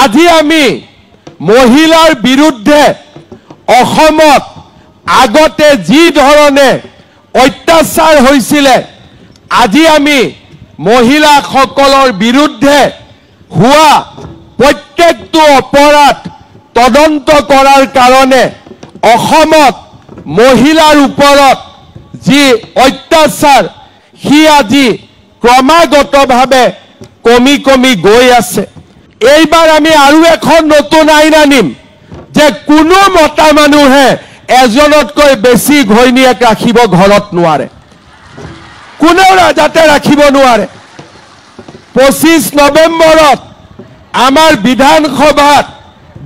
আজি আমি মহিলাৰ বিৰুদ্ধে অসমত আগতে যি ধৰণে অত্যাচাৰ হৈছিল আজি আমি মহিলাসকলৰ বিৰুদ্ধে হোৱা প্ৰত্যেকটো অপৰাধ তদন্ত কৰাৰ কাৰণে অসমত মহিলাৰ ওপৰত যি অত্যাচাৰ সি আজি ক্ৰমাগতভাৱে কমি কমি গৈ আছে। এইবাৰ আমি আৰু এখন নতুন আইন আনিম যে কোনো মতা মানুহে এজনতকৈ বেছি ঘৈণীয়েক ৰাখিব ঘৰত নোৱাৰে, কোনেও যাতে ৰাখিব নোৱাৰে। 25 নৱেম্বৰত আমাৰ বিধানসভাত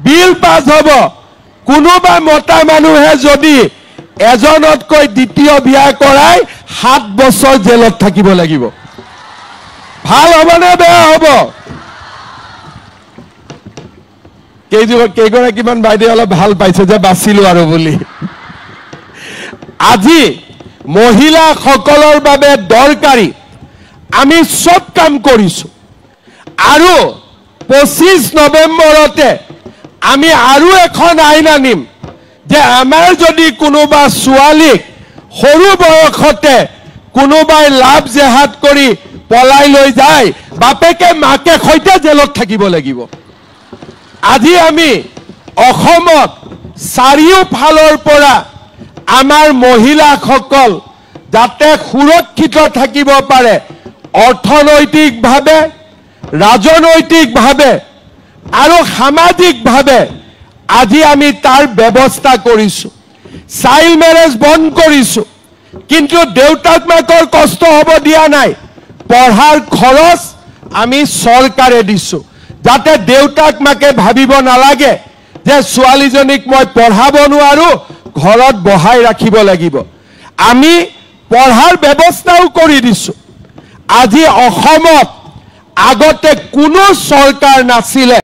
বিল পাছ হ'ব, কোনোবা মতা মানুহে যদি এজনতকৈ দ্বিতীয় বিয়া কৰাই 7 বছৰ জেলত থাকিব লাগিব। ভাল হ'বনে বেয়া হ'ব? কেইগৰাকীমান বাইদেউ অলপ ভাল পাইছে যে বাচিলো আৰু বুলি। আজি মহিলাসকলৰ বাবে দৰকাৰী আমি সব কাম কৰিছো আৰু 25 নৱেম্বৰতে আমি আৰু এখন আইন আনিম যে আমাৰ যদি কোনোবা ছোৱালীক সৰু বয়সতে কোনোবাই লাভ জেহাদ কৰি পলাই লৈ যায় বাপেকে মাকে সৈতে জেলত থাকিব লাগিব। আজি আমি অসমত চাৰিওফালৰ পৰা আমাৰ মহিলাসকল যাতে সুৰক্ষিত থাকিব পাৰে, অৰ্থনৈতিকভাৱে, ৰাজনৈতিকভাৱে আৰু সামাজিকভাৱে আজি আমি তাৰ ব্যৱস্থা কৰিছো। চাইল্ড মেৰেজ বন্ধ কৰিছো, কিন্তু দেউতাক মাকৰ কষ্ট হ'ব দিয়া নাই। পঢ়াৰ খৰচ আমি চৰকাৰে দিছো যাতে দেউতাক মাকে ভাবিব নালাগে যে ছোৱালীজনীক মই পঢ়াব নোৱাৰো, ঘৰত বহাই ৰাখিব লাগিব। আমি পঢ়াৰ ব্যৱস্থাও কৰি দিছো। আজি অসমত আগতে কোনো চৰকাৰ নাছিলে